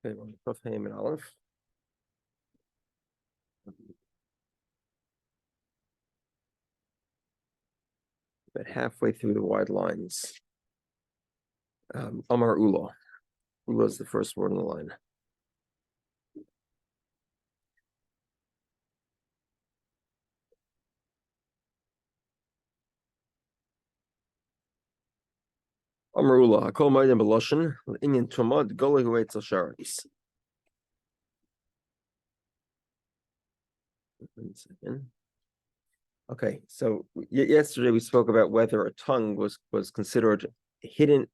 Okay, well, and Aleph. But halfway through the wide lines. Amar Ula. Ula is the first word in the line. Amar Ula. Hakol Ma'adim B'Loshen. Inyan Tumad. Goli Hu Eitzel Sharis. 1 second. Okay, so yesterday we spoke about whether a tongue was considered hidden,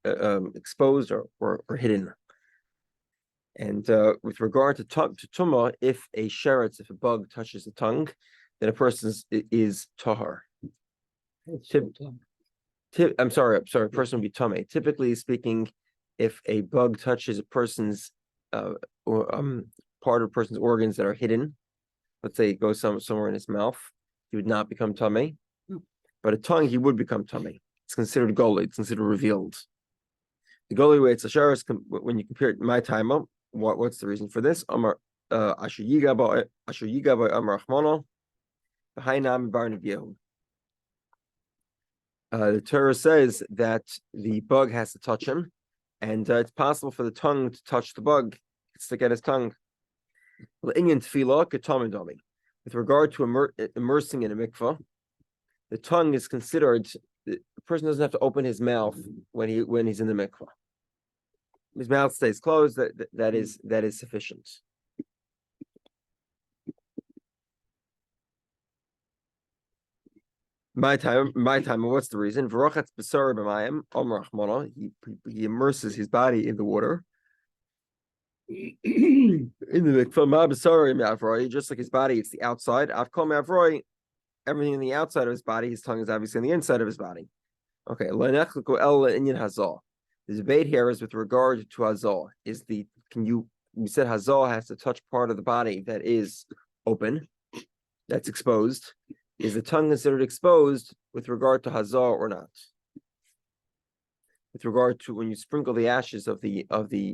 exposed, or hidden. And with regard to tumah, if a sheretz, if a bug touches the tongue, then a person is tahar. I'm sorry, a person would be tameh. Typically speaking, if a bug touches a person's part of a person's organs that are hidden, let's say it goes somewhere in his mouth, he would not become tameh. But a tongue, he would become tameh. It's considered goli, it's considered revealed. The goli way it's a sheretz, when you compare it my time up. What's the reason for this? Amar Asher Yiga by Amar Achmano, Hainam Bar Yehudah. The Torah says that the bug has to touch him, and it's possible for the tongue to touch the bug, stick at his tongue. With regard to immersing in a mikvah, the tongue is considered. The person doesn't have to open his mouth when he's in the mikvah. His mouth stays closed. That is sufficient. My time. What's the reason? He immerses his body in the water. In the mikvah, just like his body, it's the outside. Everything in the outside of his body, his tongue is obviously on the inside of his body. Okay. The debate here is with regard to hazal. We said hazal has to touch part of the body that is open, that's exposed. Is the tongue considered exposed with regard to hazal or not? With regard to when you sprinkle the ashes of the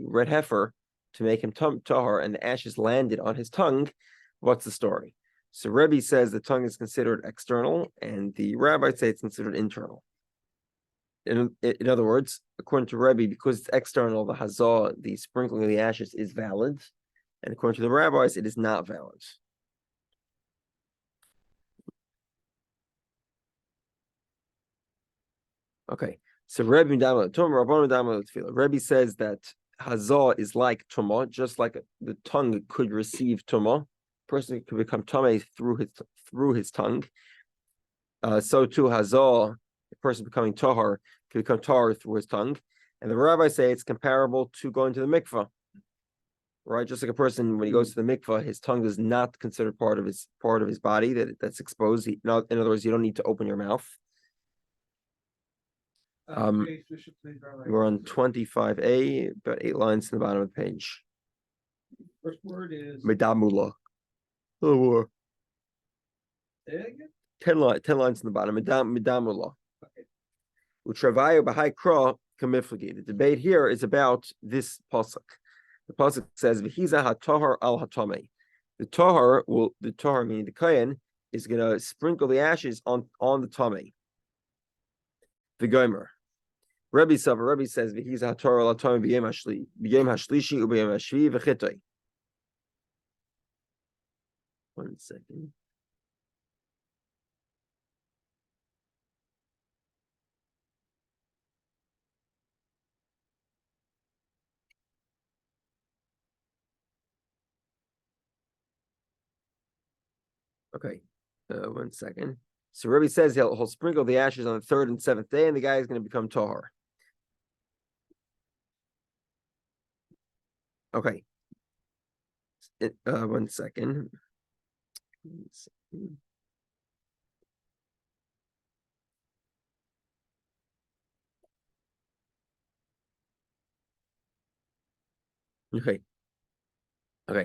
red heifer to make him tahar, and the ashes landed on his tongue, what's the story? So Rebbe says the tongue is considered external, and the rabbis say it's considered internal. In other words, according to Rebbe, because it's external, the hazah, the sprinkling of the ashes, is valid, and according to the rabbis, it is not valid. Okay, so Rebbe says that hazah is like tumah, just like the tongue could receive tumah. Person could become tameh through his tongue. So too hazah, the person becoming tahar, can become tahar through his tongue. And the rabbis say it's comparable to going to the mikvah, right? Just like a person, when he goes to the mikvah, his tongue is not considered part of his body that's exposed. In other words, you don't need to open your mouth. We're on 25a, about 8 lines in the bottom of the page. First word is Medamula. Oh, 10 lines in the bottom. Medamula. The debate here is about this pasuk. The pasuk says, "V'hiza hatahar al hatamei." The tahar meaning the kohen, is going to sprinkle the ashes on the tamei. The gomer. Rabbi says, "V'hiza hatahar al hatamei b'yem hashlishi u'b'yem hashvi v'chitoi." 1 second. Okay, 1 second. So Rabbi says he'll sprinkle the ashes on the 3rd and 7th day, and the guy is going to become tahar. Okay. 1 second. Okay.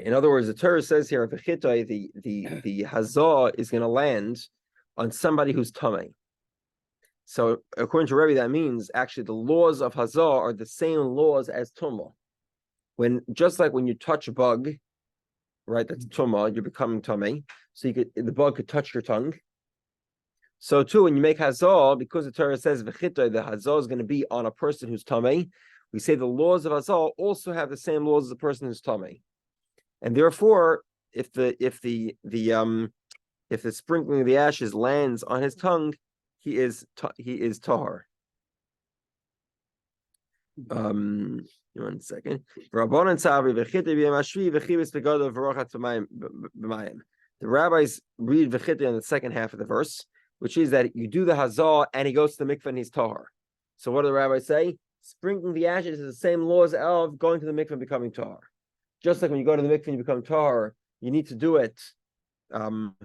In other words, the Torah says here, the hazah is going to land on somebody who's tamei. So according to Rebbe, that means actually the laws of hazah are the same laws as tumah. just like when you touch a bug, right? That's tuma, you're becoming tummy. So the bug could touch your tongue. So too, when you make hazal, because the Torah says v'chitoi, the hazal is going to be on a person who's tummy. We say the laws of hazal also have the same laws as a person who's tummy, and therefore, if the sprinkling of the ashes lands on his tongue, he is tahar. 1 second. The rabbis read v'chitoi in the second half of the verse, which is that you do the hazal and he goes to the mikveh and he's tahar. So what do the rabbis say? Sprinkling the ashes is the same laws of going to the mikveh and becoming tahar. Just like when you go to the mikveh and you become tahar, you need to do it. What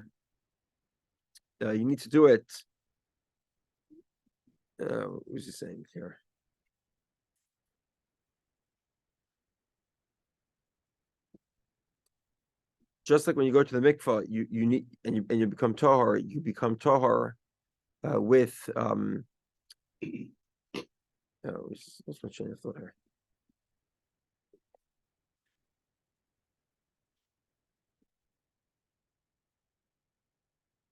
was he saying here? Just like when you go to the mikvah, you need and you become tahar. You become tahar with what's my chain of thought here?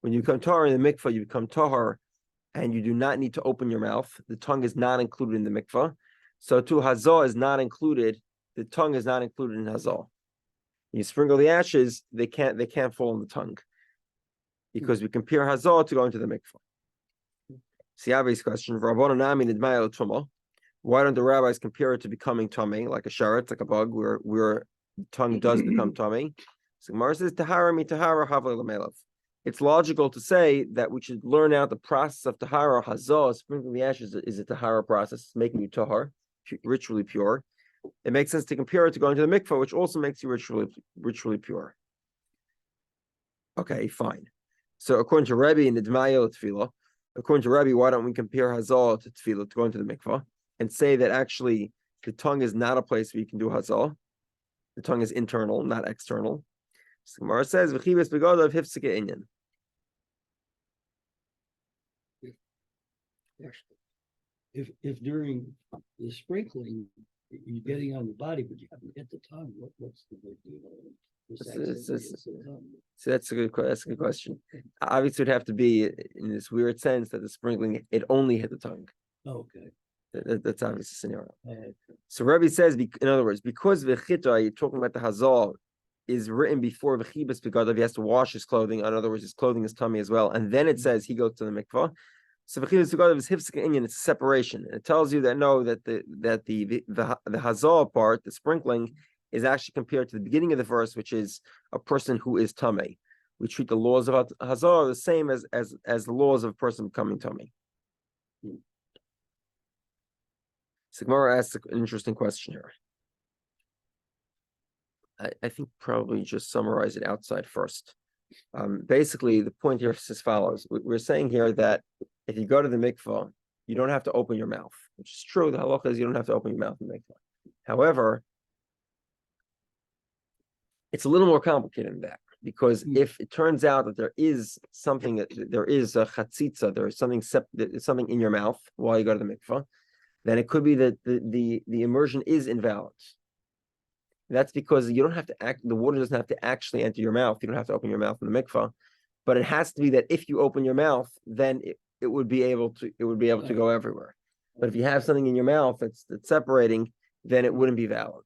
When you become tahar in the mikvah, you become tahar, and you do not need to open your mouth. The tongue is not included in the mikvah. So too, hazal is not included. The tongue is not included in hazal. You sprinkle the ashes; they can't fall on the tongue, because we compare hazal to going to the mikvah. Siavi's question: why don't the rabbis compare it to becoming tummy, like a sharet, like a bug, where the tongue does become tummy? So Gemara says, "Tahara mi tahara havle lamelav." It's logical to say that we should learn out the process of tahara. Hazal, sprinkling the ashes, is a tahara process, making you tahar, ritually pure. It makes sense to compare it to going to the mikvah, which also makes you ritually pure. Okay, fine. So according to Rabbi in the D'mayel tefillah, according to Rabbi, why don't we compare hazal to tefillah, to going to the mikvah, and say that actually the tongue is not a place where you can do hazal. The tongue is internal, not external. So Gemara says, "V'chibes begadav hifsike inyan." If during the sprinkling you're getting on the body, but you haven't hit the tongue, what's the big deal? So that's a good question. Obviously, it would have to be in this weird sense that the sprinkling, it only hit the tongue. Okay. That's obviously a scenario. Okay. So Rabbi says, in other words, because v'chitoi, you're talking about the hazal, is written before v'chibes begadav, he has to wash his clothing. In other words, his clothing is tummy as well, and then it says he goes to the mikvah. So v'chibes begadav is hifsika inyan. It's a separation. And it tells you that the hazal part, the sprinkling, is actually compared to the beginning of the verse, which is a person who is tummy. We treat the laws of hazal the same as the laws of a person becoming tummy. So Gemara asks an interesting question here. I think probably just summarize it outside first. Basically, the point here is as follows. We're saying here that if you go to the mikvah, you don't have to open your mouth, which is true. The halacha is you don't have to open your mouth in the mikvah. However, it's a little more complicated than that, because if it turns out that there is something, there is a chatzitza, there is something in your mouth while you go to the mikvah, then it could be that the immersion is invalid. That's because you don't have to the water doesn't have to actually enter your mouth. You don't have to open your mouth in the mikvah, but it has to be that if you open your mouth, then it would be able to go everywhere. But if you have something in your mouth that's separating, then it wouldn't be valid.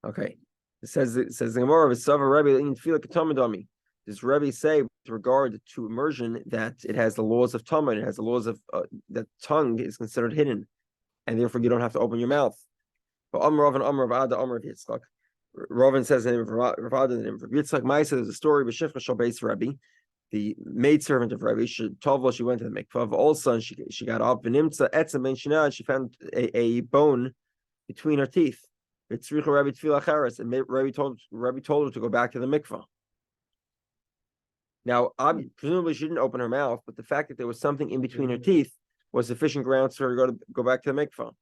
Okay. It says the Gemara of Sava Rebbe in Tefillah K'Tamadami. Does Rebbe say with regard to immersion that it has the laws of Talmud, it has the laws of that tongue is considered hidden, and therefore you don't have to open your mouth? But Amr of Ada Amr of Yitzchak. Ravin says the name of Rav Ada, the name of Yitzchak. Ma'isa, there's a story with Shifra Shalbeis Rebbe, the maidservant of Rebbe. She went to the mikvah. All of a sudden she got up and she found a bone between her teeth. It's Rebbe Tefillah Charas, and Rebbe told her to go back to the mikvah. Now, presumably she didn't open her mouth, but the fact that there was something in between her teeth was sufficient grounds for her to go back to the mikvah.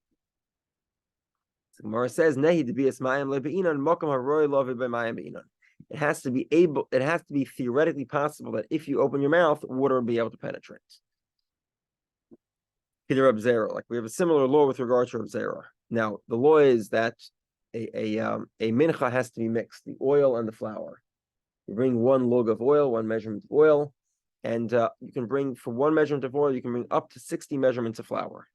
So Gemara says, "Nehi to be asmayim lebe'inan makom haroy lovi b'mayim be'inan." It has to be theoretically possible that if you open your mouth, water will be able to penetrate. Reb Zera. Like we have a similar law with regard to Reb Zera. Now, the law is that a mincha has to be mixed, the oil and the flour. You bring one log of oil, one measurement of oil, and you can bring, for one measurement of oil, you can bring up to 60 measurements of flour.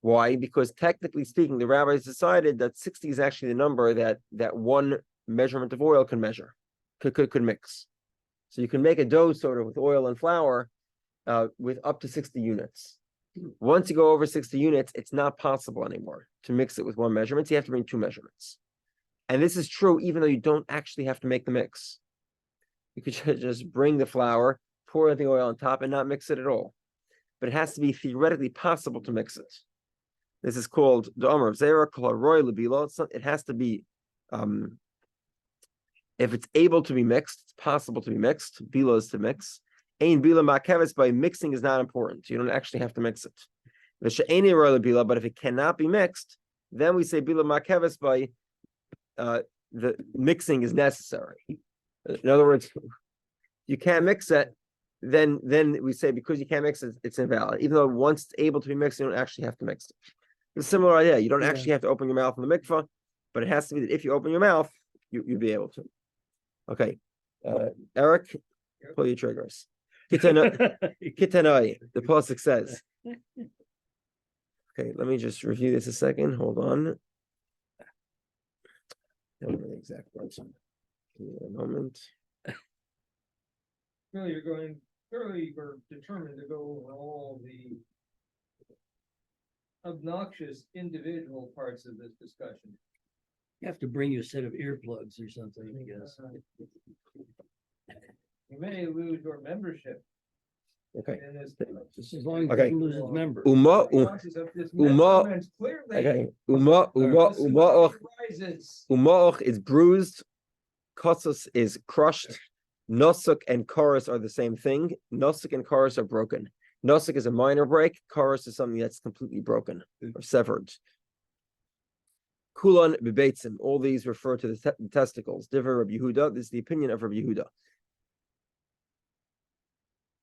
Why? Because technically speaking, the rabbis decided that 60 is actually the number that one measurement of oil can measure, could mix. So you can make a dough sort of with oil and flour with up to 60 units. Once you go over 60 units, it's not possible anymore to mix it with one measurement. So you have to bring two measurements. And this is true even though you don't actually have to make the mix. You could just bring the flour, pour the oil on top, and not mix it at all. But it has to be theoretically possible to mix it. This is called the Amr of Zera, Roy Labilo. It has to be, if it's able to be mixed, it's possible to be mixed. Bilo is to mix. Ein bila makeves, by mixing is not important. You don't actually have to mix it. But if it cannot be mixed, then we say bila makeves by the mixing is necessary. In other words, you can't mix it, then we say because you can't mix it, it's invalid. Even though once it's able to be mixed, you don't actually have to mix it. It's a similar idea. You don't actually have to open your mouth in the mikvah, but it has to be that if you open your mouth, you'll be able to. Okay. Eric, pull your triggers. Kitanoi, the pasuk says. Okay, let me just review this a second. Hold on. I don't know the exact words. Give me a moment. Really, you're determined to go over all the obnoxious individual parts of this discussion. You have to bring your set of earplugs or something, I guess. You may lose your membership. Okay. In this. Just as long as Okay. you lose his member. Uma. Okay. Uma'och is bruised. Kosos is crushed. Nosuk and chorus are the same thing. Nosuk and chorus are broken. Nosuk is a minor break. Chorus is something that's completely broken or severed. Kulon bebeitzim. All these refer to the testicles. Divrei Rabbi Yehudah. This is the opinion of Rabbi Yehudah.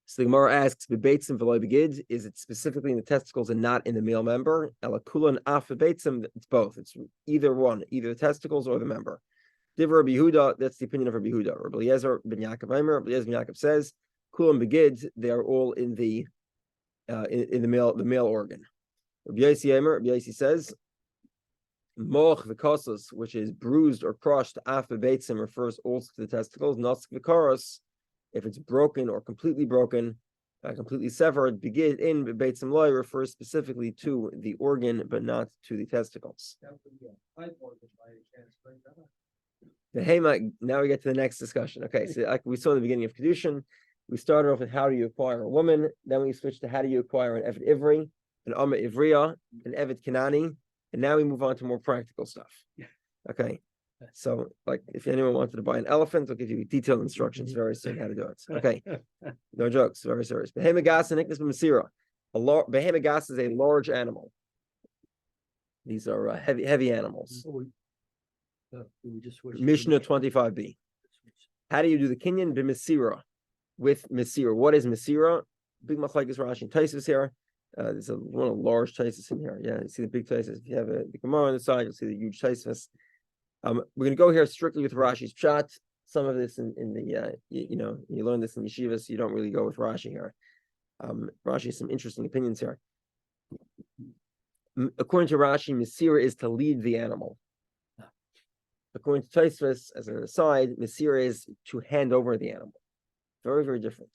So the Gemara asks, bebeitzim v'loy begid, is it specifically in the testicles and not in the male member? Ela kulon af bebeitzim, it's both. It's either one, either the testicles or the member. Divrei Rabbi Yehudah, that's the opinion of Rabbi Yehudah. Rabbi Eliezer ben Yaakov Aimer, Rabbi Eliezer ben Yaakov says, kulon begid, they are all in the male organ. Rabbi Yossi Aimer, Rabbi Yossi says, moch v'kosos, which is bruised or crushed, af bebeitzim refers also to the testicles. Nosuk v'koros, if it's broken or completely broken, completely severed, begid in bebeitzim loy refers specifically to the organ, but not to the testicles. Now we get to the next discussion. Okay, so like we saw at the beginning of Kiddushin, we started off with how do you acquire a woman, then we switched to how do you acquire an Evet Ivri, an Amma Ivriya, an Evet Kanani, and now we move on to more practical stuff. Okay. So, like, if anyone wanted to buy an elephant, I'll give you detailed instructions very soon how to do it. Okay, no jokes, very serious. Behemoth and Nicholas Masira. Behemoth is a large animal. These are heavy animals. Mishnah 25b. How do you do the kinyan b'Masira with Masira? What is Masira? Big machlekes Rashi and Taisus here. There's one of the large Taisus in here. Yeah, you see the big Taisus. If you have the Gemara on the side, you'll see the huge Taisus. We're going to go here strictly with Rashi's pshat. Some of this in the you learn this in yeshiva, so you don't really go with Rashi here. Rashi has some interesting opinions here. According to Rashi, Masira is to lead the animal. According to Tosfos, as an aside, Masira is to hand over the animal. Very, very different.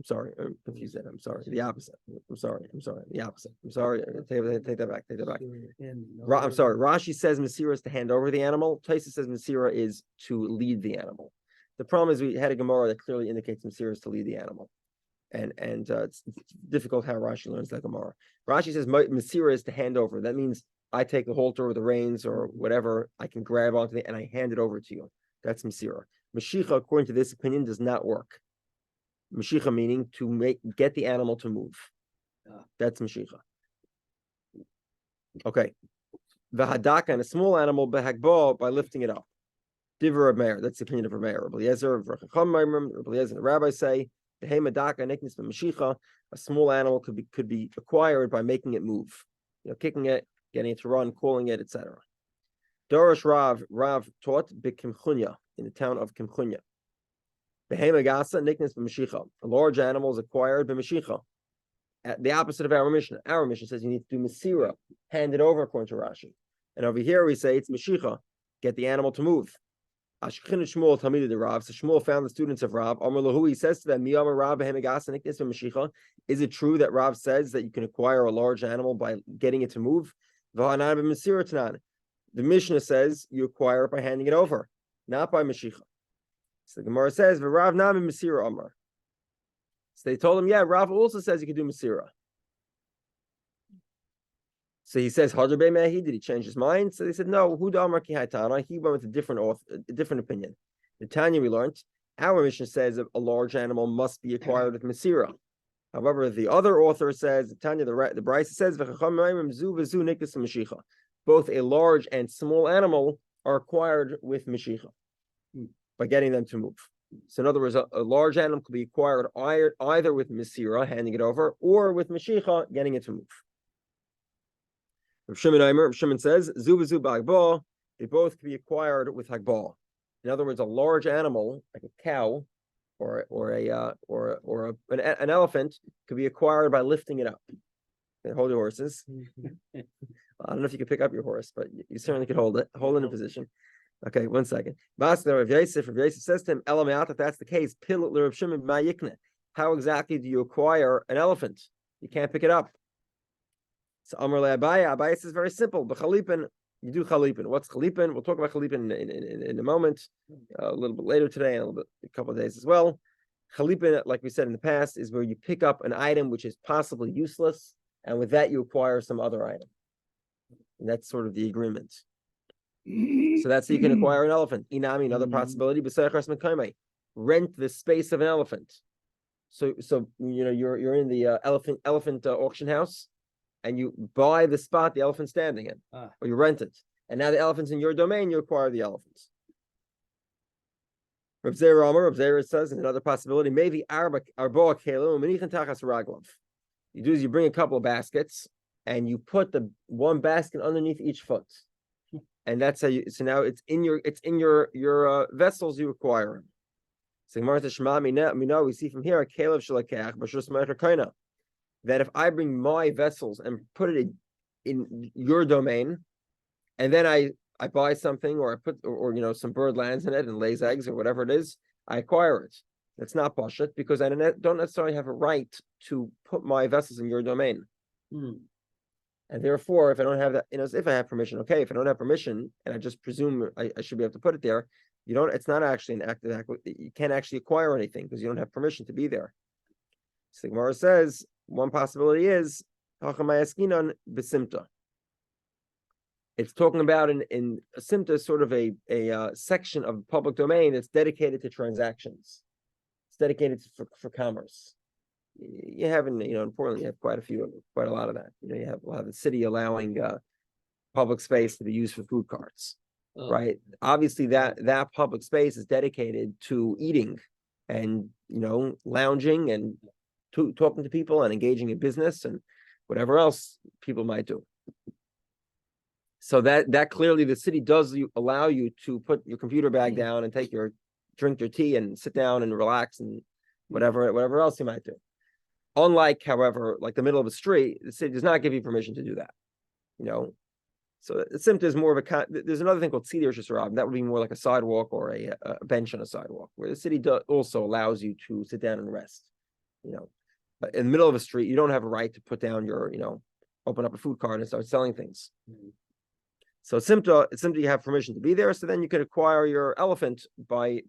I'm sorry, I'm confused. I'm sorry. The opposite. I'm sorry. The opposite. I'm sorry. Take that back. I'm sorry. Rashi says Masira is to hand over the animal. Tosfos says Masira is to lead the animal. The problem is we had a Gemara that clearly indicates Masira is to lead the animal, and it's difficult how Rashi learns that Gemara. Rashi says Masira is to hand over. That means I take the halter or the reins or whatever I can grab onto it and I hand it over to you. That's Masira. Mashicha, according to this opinion, does not work. Mashicha meaning to get the animal to move. That's Mashicha. Okay. V'hadaka, and a small animal, behagbo, by lifting it up. Divrei Reb Meir, that's the opinion of Reb Meir. Rabbi Eliezer and the rabbis say, The Hemadaka Niknis Mashicha, a small animal could be acquired by making it move, kicking it, getting it to run, calling it, etc. Dorish Rav taught Bikimchunya in the town of Kimchunya. Behemagasa Niknis Mashicha, a large animal is acquired by Mashicha. At the opposite of our mission. Our mission says you need to do Masira, hand it over according to Rashi. And over here we say it's Mashicha, get the animal to move. Ashkhin Shmuel Talmud the Rav. So Shmuel found the students of Rav. Amar Lahu, he says to them, Miyamar Rav Behemagasa Niknis Mashicha. Is it true that Rav says that you can acquire a large animal by getting it to move? The Mishnah says you acquire it by handing it over, not by Mashicha. So the Gemara says, Rav Nami Masira Amar. So they told him, yeah, Rav also says you can do Masira. So he says, Hadr Bey Mehi, did he change his mind? So they said, no, Huda Amar Ki Haitana, he went with a different opinion. The Tanya we learned, our mission says a large animal must be acquired with Masira. However, the other author says, the Tanya, the Brisa says, both a large and small animal are acquired with Mashicha by getting them to move. So in other words, a large animal could be acquired either with Masira, handing it over, or with Mashicha, getting it to move. Rav Shimon says, Zu b'Hagbah, they both can be acquired with Hagbah. In other words, a large animal, like a cow, or an elephant, could be acquired by lifting it up. Okay, hold your horses. I don't know if you can pick up your horse, but you certainly could hold it in a position. Okay, 1 second. Rav Yosef says to him, if that's the case, how exactly do you acquire an elephant? You can't pick it up. So Amar le Abaye says very simple. B'chalipin, you do chalipin. What's chalipin? We'll talk about chalipin in a moment, a little bit later today, and a couple of days as well. Chalipin, like we said in the past, is where you pick up an item which is possibly useless, and with that you acquire some other item. And that's sort of the agreement. So that's how you can acquire an elephant. Inami, another possibility. Rent the space of an elephant. So you're in the elephant auction house, and you buy the spot the elephant's standing in, or you rent it. And now the elephant's in your domain, you acquire the elephants. Rav Zera says, and another possibility, maybe arba kelo menichan tachas raglav. You do is you bring a couple of baskets, and you put the one basket underneath each foot. And that's how you. So now it's in your vessels you acquire them. So we see from here that if I bring my vessels and put it in your domain, and then I buy something, or I put or some bird lands in it and lays eggs or whatever it is, I acquire it. That's not pashut because I don't necessarily have a right to put my vessels in your domain. And therefore, if I don't have that, if I have permission, okay. If I don't have permission, and I just presume I should be able to put it there, it's not actually an active act. You can't actually acquire anything because you don't have permission to be there. So the Gemara says one possibility is Hachamayaskinon besimta. It's talking about in a simta, sort of a section of the public domain that's dedicated to transactions. It's dedicated for commerce. You have in Portland, you have quite a lot of that. You have a lot of the city allowing public space to be used for food carts, right? Obviously, that public space is dedicated to eating and lounging and talking to people and engaging in business and whatever else people might do. So that clearly the city does allow you to put your computer bag down and drink your tea and sit down and relax and whatever else you might do. Unlike, however, like the middle of a street, the city does not give you permission to do that. So the symptom is more of there's another thing called tzidor shesarab. That would be more like a sidewalk or a bench on a sidewalk, where the city also allows you to sit down and rest. But in the middle of a street, you don't have a right to put down your, open up a food cart and start selling things. So it's simply you have permission to be there. So then you could acquire your elephant by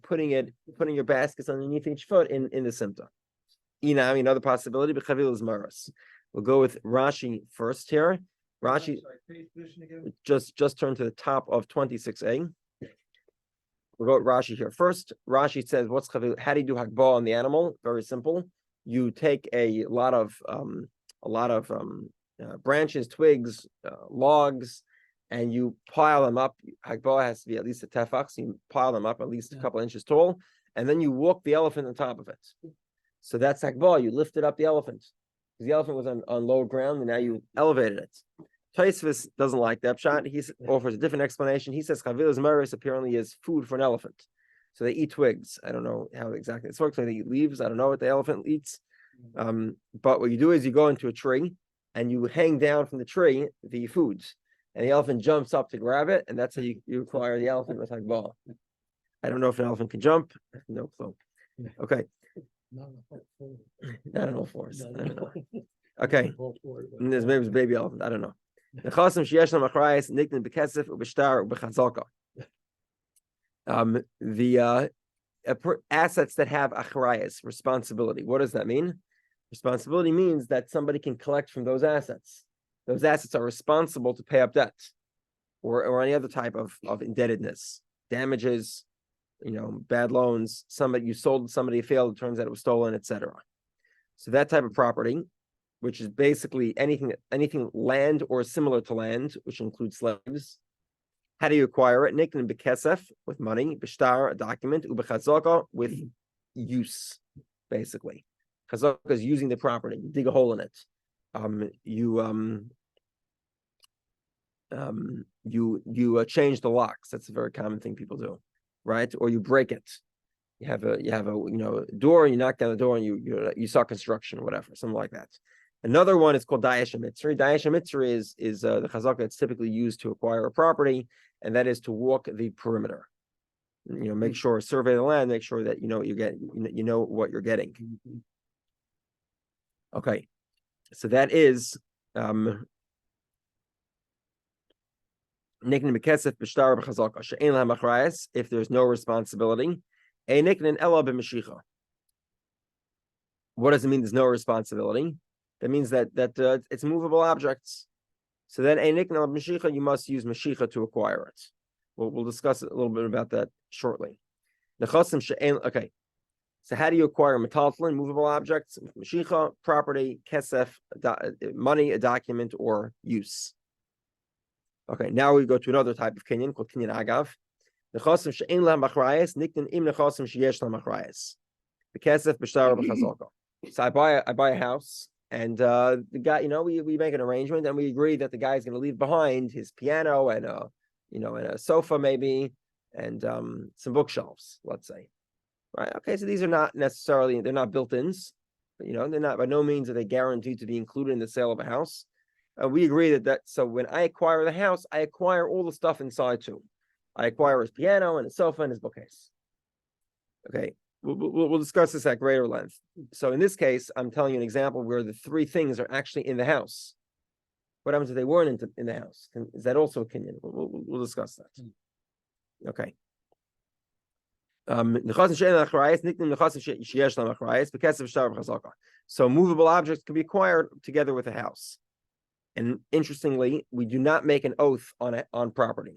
putting your baskets underneath each foot in the simta. Another possibility, but Chavil is Maras. We'll go with Rashi first here. Rashi, just turn to the top of 26a. We'll go with Rashi here first. Rashi says, "What's Chavil? How do you do Hagbah on the animal? Very simple. You take a lot of branches, twigs, logs, and you pile them up. Hagbah has to be at least a tefach, so you pile them up at least a couple inches tall, and then you walk the elephant on top of it. So that's hakbah. You lifted up the elephant because the elephant was on low ground, and now you elevated it. Tosfos doesn't like that shot. He offers a different explanation. He says chavilas maris apparently is food for an elephant. So they eat twigs. I don't know how exactly this works. Maybe they eat leaves. I don't know what the elephant eats. But what you do is you go into a tree and you hang down from the tree the foods, and the elephant jumps up to grab it, and that's how you acquire the elephant with hakbah. I don't know if an elephant can jump. No clue. Okay. Not on all fours. I don't know. Okay. And there's maybe a baby elephant. I don't know. The assets that have achrayas, responsibility. What does that mean? Responsibility means that somebody can collect from those assets. Those assets are responsible to pay up debt or any other type of indebtedness, damages, bad loans, you sold somebody, failed, it turns out it was stolen, etc. So that type of property, which is basically anything land or similar to land, which includes slaves. How do you acquire it? Nikn bekesef, with money, b'shtar, a document, ubechazaka, with use, basically. Chazaka is using the property. You dig a hole in it. You change the locks. That's a very common thing people do, right? Or you break it. You have a door, and you knock down the door, and you saw construction or whatever, something like that. Another one is called dayash mitzri. Dayash mitzri is the chazaka that's typically used to acquire a property, and that is to walk the perimeter. Make sure, survey the land, make sure that you know what you're getting. Okay, so that is niknin bekesef b'shtar b'chazaka she'en lahem achrayas, if there's no responsibility. A niknin ela b'mashicha. What does it mean? There's no responsibility. That means that it's movable objects. So then a niknin ela b'mashicha, you must use mashicha to acquire it. We'll discuss a little bit about that shortly. Okay. So how do you acquire metaltalin, movable objects? Mashicha, property, kesef, money, a document, or use. Okay, now we go to another type of kinyan called kinyan agav. Nechasim she'en lahem achrayas, niknin im nechasim sheyesh lahem achrayas. The kesef b'shtar b'chazaka. So I buy a house, and the guy, we make an arrangement, and we agree that the guy is going to leave behind his piano and and a sofa maybe, and some bookshelves, let's say. Right. Okay. So these are not necessarily, they're not built-ins, they're not, by no means are they guaranteed to be included in the sale of a house. We agree so when I acquire the house, I acquire all the stuff inside too. I acquire his piano and his sofa and his bookcase. Okay. We'll discuss this at greater length. So in this case, I'm telling you an example where the three things are actually in the house. What happens if they weren't in the house? Is that also a kinyan? We'll discuss that. Okay. So movable objects can be acquired together with a house. And interestingly, we do not make an oath on property.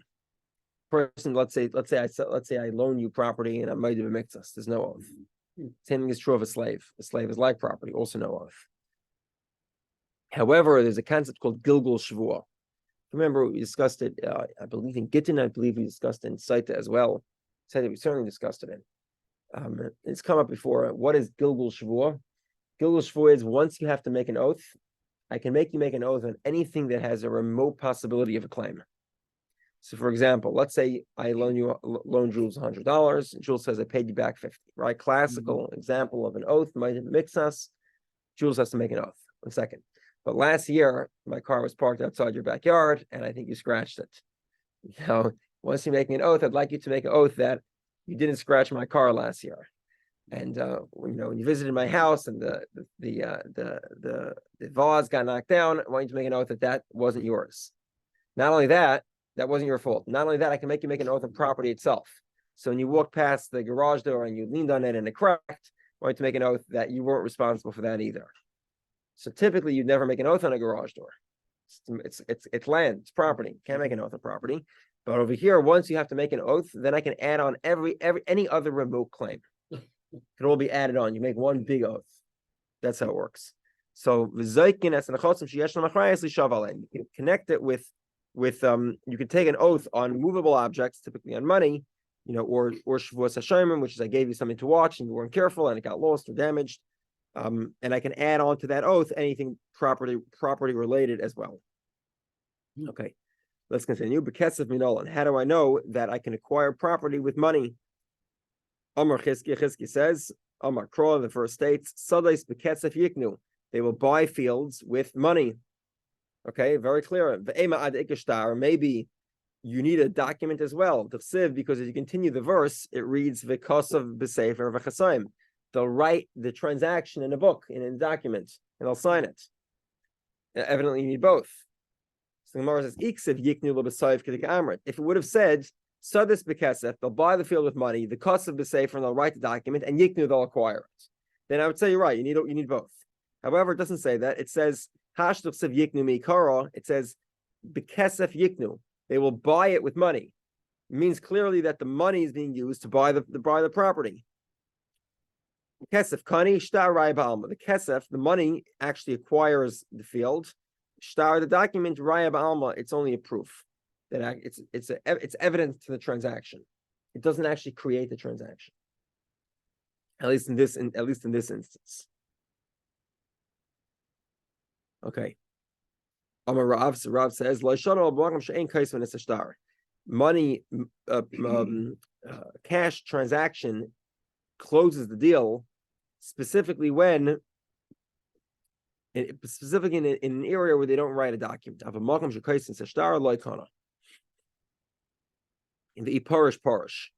Person, let's say I loan you property and I might have a mixus. There's no oath. Same thing is true of a slave. A slave is like property, also no oath. However, there's a concept called Gilgul Shavua. Remember, we discussed it, I believe in Gittin, I believe we discussed it in Saita as well. Said we certainly discussed it in. It's come up before. What is Gilgul Shavua? Gilgul Shavua is once you have to make an oath, I can make you make an oath on anything that has a remote possibility of a claim. So, for example, let's say I loan Jules $100. Jules says I paid you back $50. Right? Classical example of an oath might mix us. Jules has to make an oath. 1 second. But last year, my car was parked outside your backyard, and I think you scratched it. Once you're making an oath, I'd like you to make an oath that you didn't scratch my car last year. And when you visited my house and the vase got knocked down, I want you to make an oath that wasn't yours. Not only that wasn't your fault. Not only that, I can make you make an oath on property itself. So when you walk past the garage door and you leaned on it and it cracked, I want you to make an oath that you weren't responsible for that either. So typically, you'd never make an oath on a garage door. It's land, it's property. Can't make an oath on property. But over here, once you have to make an oath, then I can add on any other remote claim. It can all be added on. You make one big oath. That's how it works. So you can connect it with you can take an oath on movable objects, typically on money, or Shavuos Hashomer, which is I gave you something to watch and you weren't careful and it got lost or damaged. And I can add on to that oath anything property related as well. Okay, let's continue. Bekesef minolan. How do I know that I can acquire property with money? Amar Chizki says, Amar Kroa, the first states, Sadais bekesef yiknu. They will buy fields with money. Okay, very clear. Maybe you need a document as well, because as you continue the verse, it reads v'kosav b'sefer v'chasayim. They'll write the transaction in a book, in a document, and they'll sign it. Evidently, you need both. So the Gemara says, "Iksiv yiknu l'b'sayif k'dik amrit." If it would have said, "Sadis b'kesef," they'll buy the field with money, the kosav b'sefer, and they'll write the document, and yiknu, they'll acquire it. Then I would say you're right. You need both. However, it doesn't say that. It says hashtuchsev yiknu mikara. It says b'kesef yiknu. They will buy it with money. It means clearly that the money is being used to buy the property. Kesef kani shtar raya ba'alma. The kesef, the money, actually acquires the field. Shtar, the document, raya ba'alma. It's only a proof that it's evidence to the transaction. It doesn't actually create the transaction. At least in this instance. Okay. Rav says, money, cash transaction closes the deal specifically when, specifically in an area where they don't write a document. In the parish,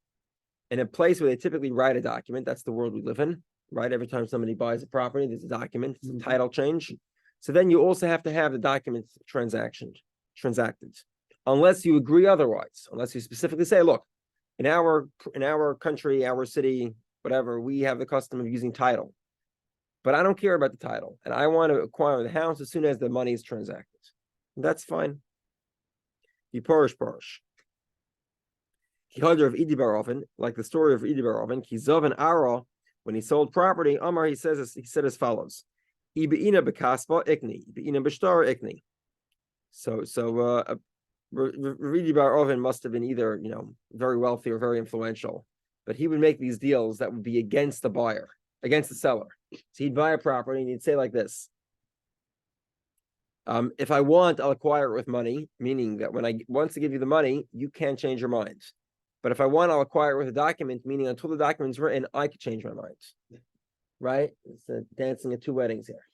in a place where they typically write a document. That's the world we live in, right? Every time somebody buys a property, there's a document, it's a title change. So then you also have to have the document transacted, unless you agree otherwise. Unless you specifically say, look, in our country, our city, whatever, we have the custom of using title, but I don't care about the title, and I want to acquire the house as soon as the money is transacted. That's fine. The parish. Of Idi Barovin, like the story of Idi Barovin, Kizov and Ara, when he sold property, Amar, he said as follows. Ibeina bekaspa ikni, ibeina b'shtar ikni. So Rabbi Dovid must have been either very wealthy or very influential, but he would make these deals that would be against the buyer, against the seller. So he'd buy a property and he'd say like this: if I want, I'll acquire it with money, meaning that when I want to give you the money, you can't change your mind. But if I want, I'll acquire it with a document, meaning until the document's written, I could change my mind. Right? It's dancing at two weddings here.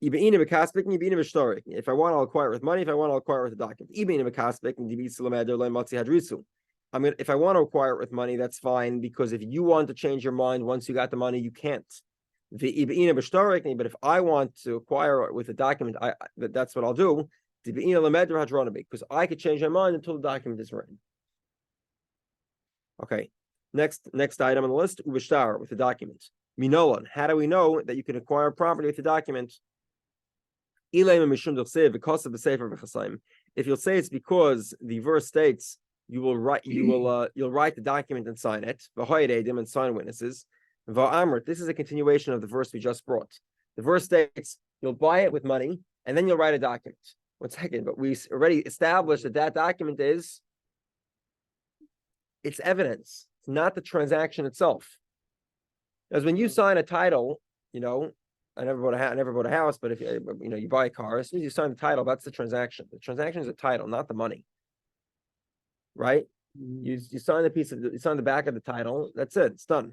If I want, I'll acquire it with money. If I want, I'll acquire it with a document. If I want to acquire it with money, that's fine, because if you want to change your mind once you got the money, you can't. But if I want to acquire it with a document, that's what I'll do. Because I could change my mind until the document is written. Okay. Next item on the list, ubishtar, with the document. Minolan, how do we know that you can acquire property with the document? If you'll say it's because the verse states you'll write the document and sign it, and sign witnesses. This is a continuation of the verse we just brought. The verse states you'll buy it with money and then you'll write a document. 1 second, but we already established that document it's evidence. It's not the transaction itself. Because when you sign a title, I never bought a house, but if you buy a car, as soon as you sign the title, that's the transaction. The transaction is a title, not the money. Right? You sign the back of the title, that's it, it's done.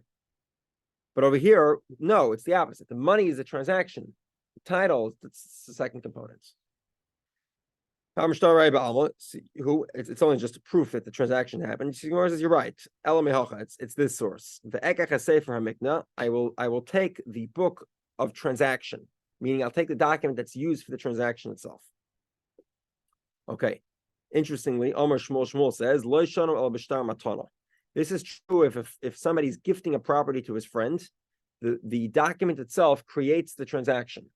But over here, no, it's the opposite. The money is a transaction. The title, it's the second component. It's only just a proof that the transaction happened. Gemara says you're right. It's this source. I will take the book of transaction, meaning I'll take the document that's used for the transaction itself. Okay. Interestingly, Omer Shmuel says, Lo shanu el b'shtar matana. This is true if somebody's gifting a property to his friend, the document itself creates the transaction.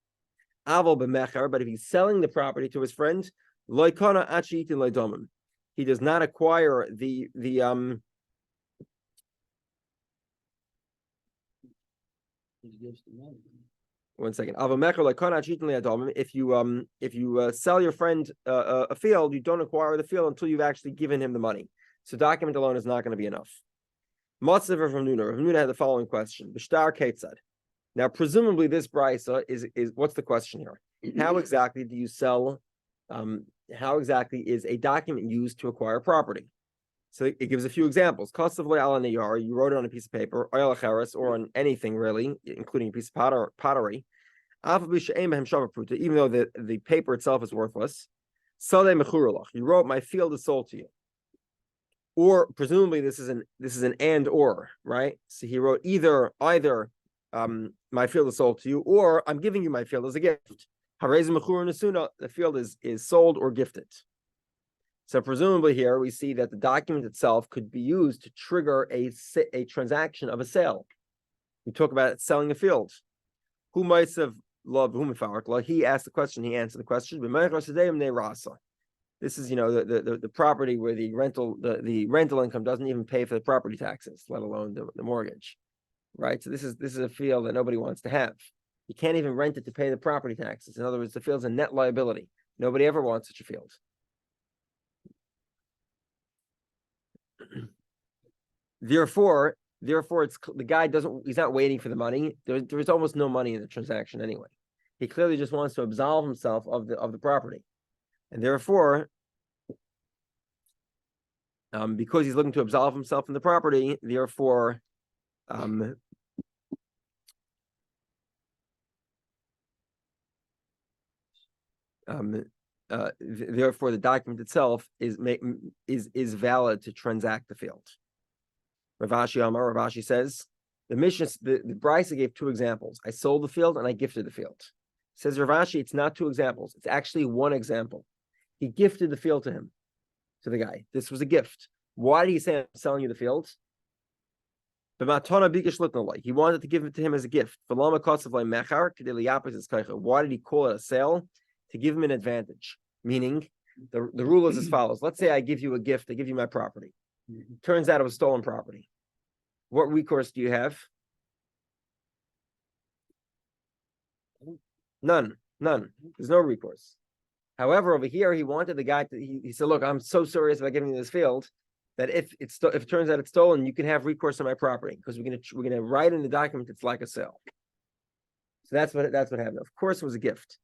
Aval b'mecher, but if he's selling the property to his friend, Lo kana achi yitin lo domim. He does not acquire the 1 second. If you sell your friend a field, you don't acquire the field until you've actually given him the money. So document alone is not going to be enough. Matzav from Nuna. Nuna had the following question: B'shtar Ketzad. Now, presumably, this brisa is what's the question here? How exactly do you sell? How exactly is a document used to acquire property? So it gives a few examples. Cost of ala niyar, you wrote it on a piece of paper, or on anything really, including a piece of pottery. Even though the paper itself is worthless. You wrote, my field is sold to you. Or presumably this is an and or, right? So he wrote either my field is sold to you, or I'm giving you my field as a gift. The field is sold or gifted. So presumably here we see that the document itself could be used to trigger a transaction of a sale. We talk about selling a field. Who might have loved whom? He asked the question, he answered the question. This is, the property where the rental income doesn't even pay for the property taxes, let alone the mortgage, right? So this is a field that nobody wants to have. You can't even rent it to pay the property taxes. In other words, the field's a net liability. Nobody ever wants such a field. Therefore, it's the guy he's not waiting for the money. There's almost no money in the transaction anyway. He clearly just wants to absolve himself of the property. And therefore, because he's looking to absolve himself from the property, therefore, therefore the document itself is valid to transact the field. Ravashi says, the Brisa gave two examples. I sold the field and I gifted the field. Says Ravashi, it's not two examples. It's actually one example. He gifted the field to him, to the guy. This was a gift. Why did he say, I'm selling you the field? He wanted to give it to him as a gift. Why did he call it a sale? To give him an advantage. Meaning, the rule is as follows. Let's say I give you a gift. I give you my property. Turns out it was stolen property. What recourse do you have? None. There's no recourse. However, over here, he wanted the guy to, he said, look, I'm so serious about giving you this field that if it turns out it's stolen, you can have recourse on my property because we're gonna write in the document it's like a sale. So that's what happened. Of course, it was a gift,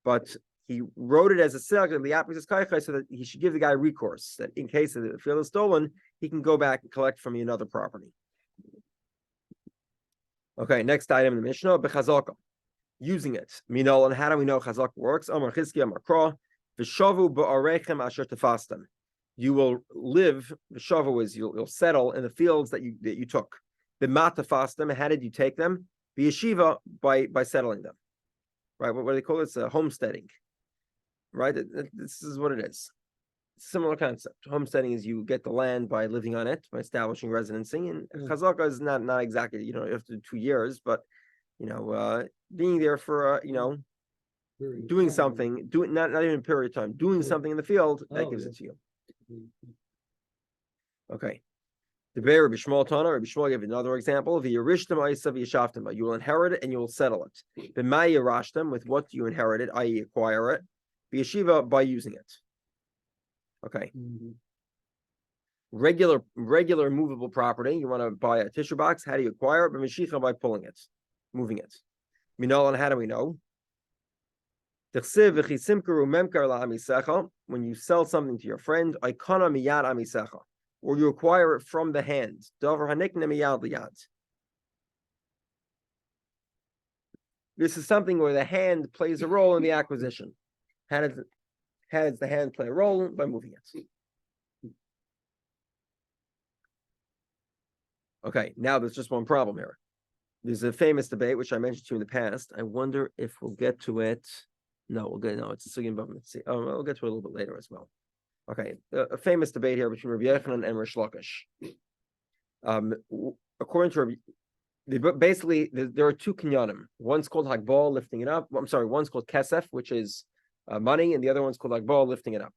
but he wrote it as a sale so that he should give the guy recourse that in case the field is stolen, he can go back and collect from you another property. Okay, next item in the Mishnah, bechazaka. Using it. Minol, and how do we know chazaka works? Amar Chizki, Amar Kra, v'shavu ba'arechem asher tefastem. You will live. V'shavu is you'll settle in the fields that you took. B'ma tefastem. How did you take them? V'yeshiva by settling them. Right. What do they call it? It's homesteading. Right. This is what it is. Similar concept. Homesteading is you get the land by living on it, by establishing residency, and chazaka is not exactly you have to do 2 years, but being there for doing something, not even a period of time, doing something in the field that gives it to you. Okay. The Be'er Rabbi Shmuel gave another example. You will inherit it and you will settle it. With what you inherited, i.e., acquire it. Yeshiva by using it. Okay. Regular movable property. You want to buy a tissue box. How do you acquire it? B'mishicha by pulling it, moving it. Minol, and how do we know? When you sell something to your friend, or you acquire it from the hand. This is something where the hand plays a role in the acquisition. How does the hand play a role? By moving it. Okay, now there's just one problem here. There's a famous debate, which I mentioned to you in the past. I wonder if we'll get to it. No, it's a sugin bavim. We'll get to it a little bit later as well. Okay, a famous debate here between Rabbi Yochanan and Rish Lakish. According to Rabbi, basically there are two kinyanim. One's called hagbal, lifting it up. One's called kesef, which is money, and the other one's called hagbal, lifting it up.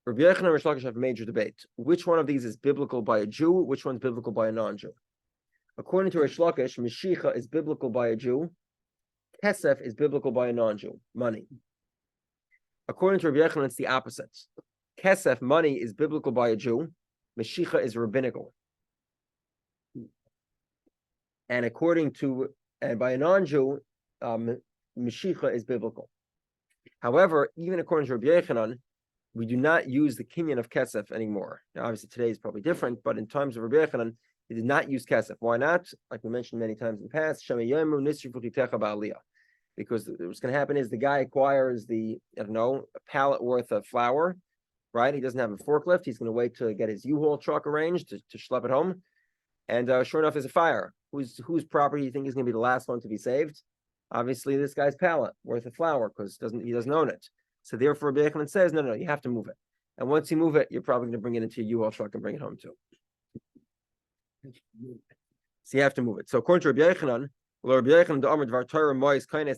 Rabbi Yochanan and Rish Lakish have a major debate. Which one of these is biblical by a Jew? Which one's biblical by a non-Jew? According to Rish Lakish, Mashiach is biblical by a Jew. Kesef is biblical by a non-Jew. Money. According to Rabbi Yochanan, it's the opposite. Kesef, money, is biblical by a Jew. Mashiach is rabbinical. And according to And by a non-Jew, Mashicha is biblical. However, even according to Rabbi Yochanan, we do not use the kinyan of kesef anymore. Now, obviously, today is probably different, but in times of Rabbi Yochanan, they did not use kesef. Why not? Like we mentioned many times in the past, because what's going to happen is the guy acquires a pallet worth of flour, right? He doesn't have a forklift. He's going to wait to get his U-Haul truck arranged to schlep it home. And sure enough, there's a fire. Whose property do you think is going to be the last one to be saved? Obviously, this guy's pallet worth of flour, because he doesn't own it. So therefore, Rabbi Yochanan says, no, you have to move it. And once you move it, you're probably going to bring it into your U-Haul truck and bring it home too. So you have to move it. So according to Rabbi Yochanan,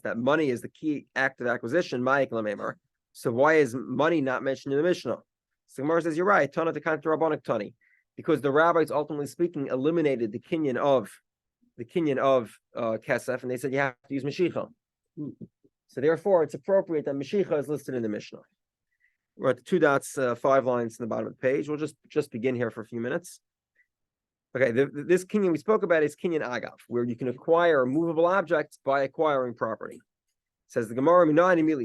that money is the key act of acquisition. So why is money not mentioned in the Mishnah? So Gemara says, you're right. Tana to Kanta Rabbanic Tani, because the rabbis, ultimately speaking, eliminated the kinyan of kesef, and they said you have to use Mashicha. So therefore, it's appropriate that Mashicha is listed in the Mishnah. We're at the 2 dots, 5 lines in the bottom of the page. We'll just begin here for a few minutes. Okay, this kinyan we spoke about is kinyan agav, where you can acquire movable objects by acquiring property. Says the Gemara,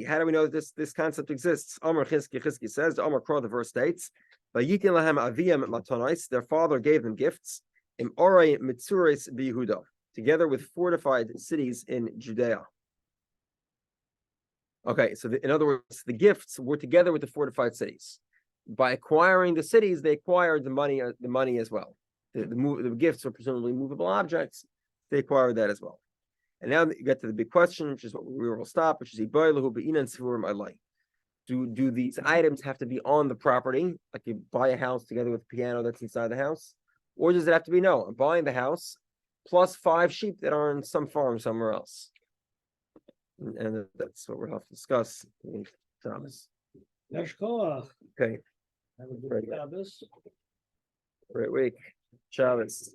how do we know that this concept exists? Amar Chizki says, the Amar Kro, the verse states, their father gave them gifts, together with fortified cities in Judea. Okay, so in other words, the gifts were together with the fortified cities. By acquiring the cities, they acquired the money as well. The gifts were presumably movable objects. They acquired that as well. And now you get to the big question, which is what we will stop, which is do these items have to be on the property, like you buy a house together with a piano that's inside the house, or does it have to be no? I'm buying the house plus 5 sheep that are on some farm somewhere else, and that's what we'll have to discuss. Thomas. Okay. Have a good Shabbos. Great week. Shabbos.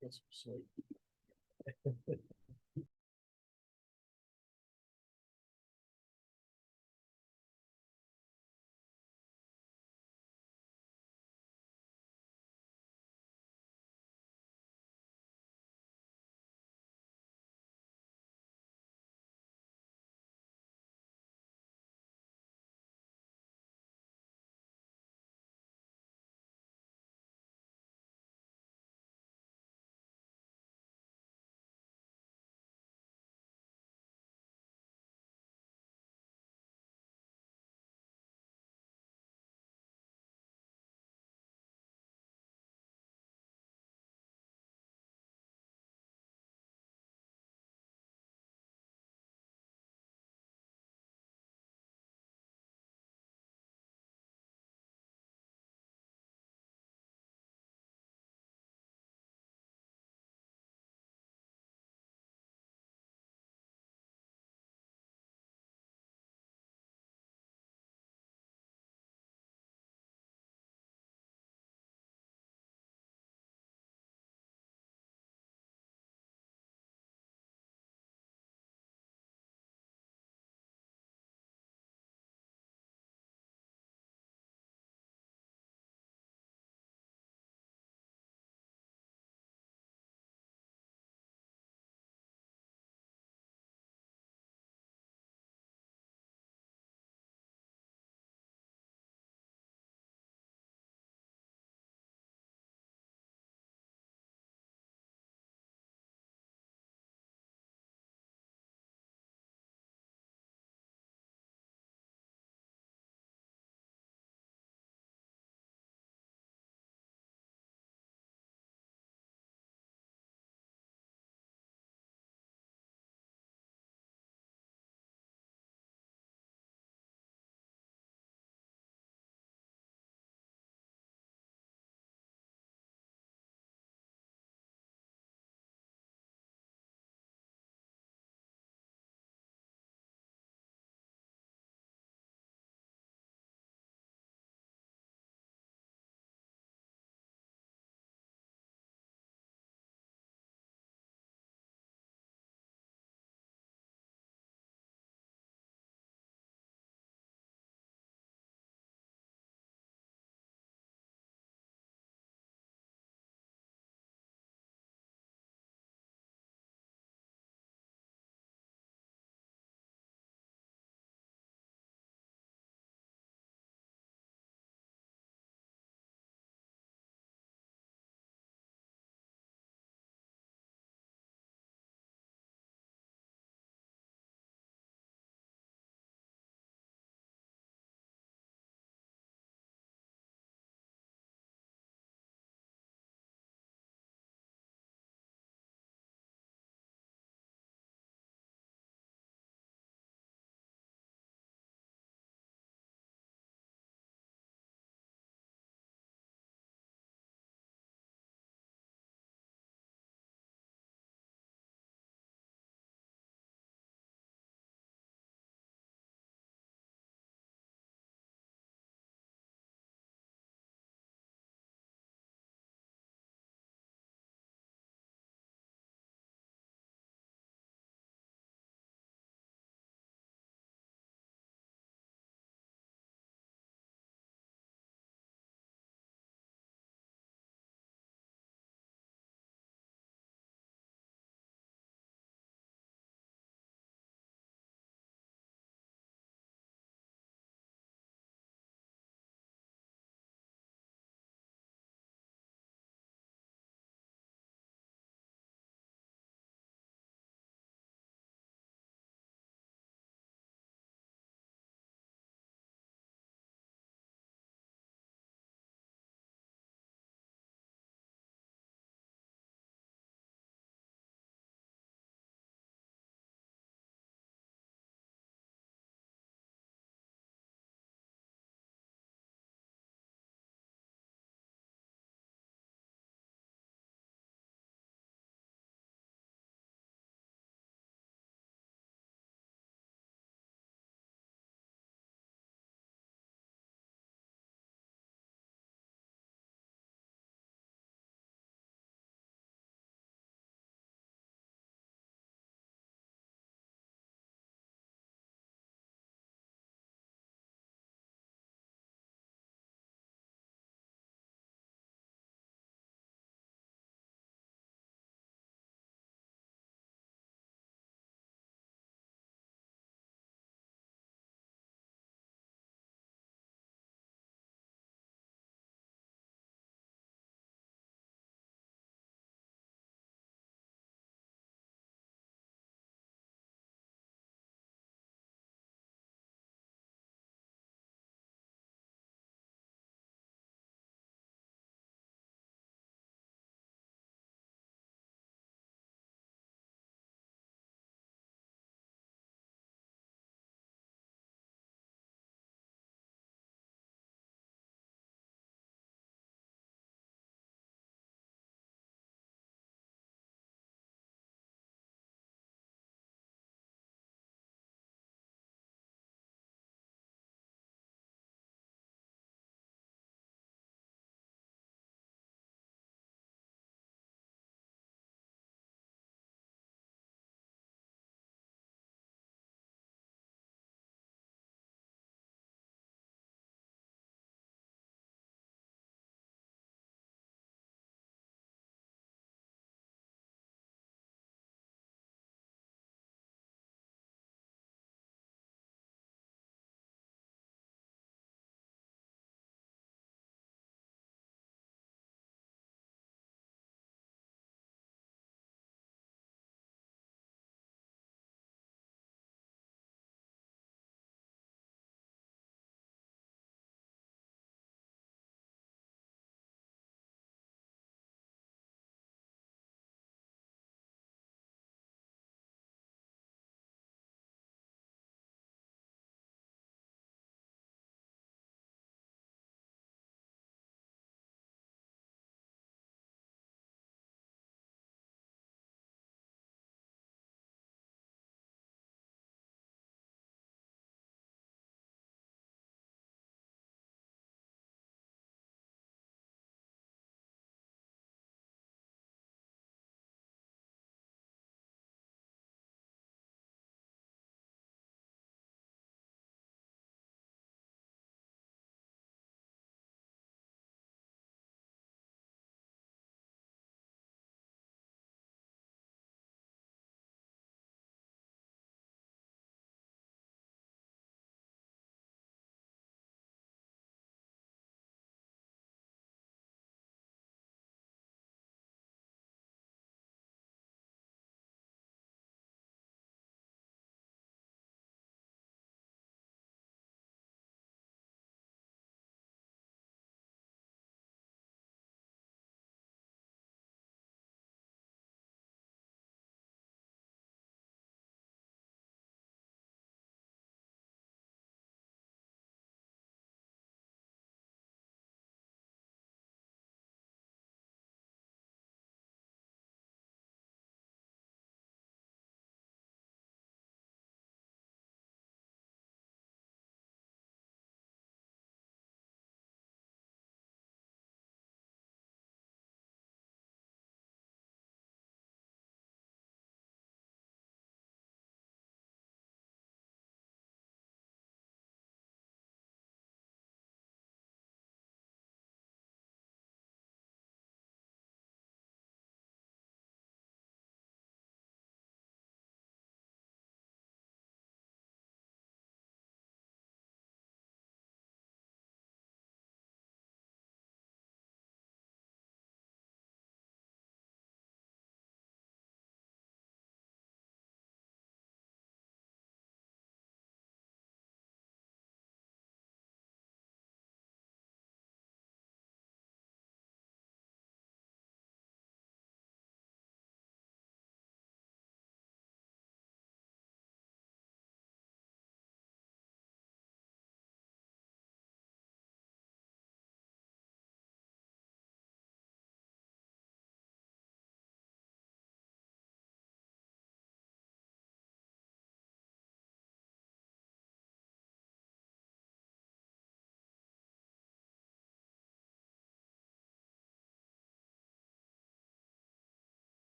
That's so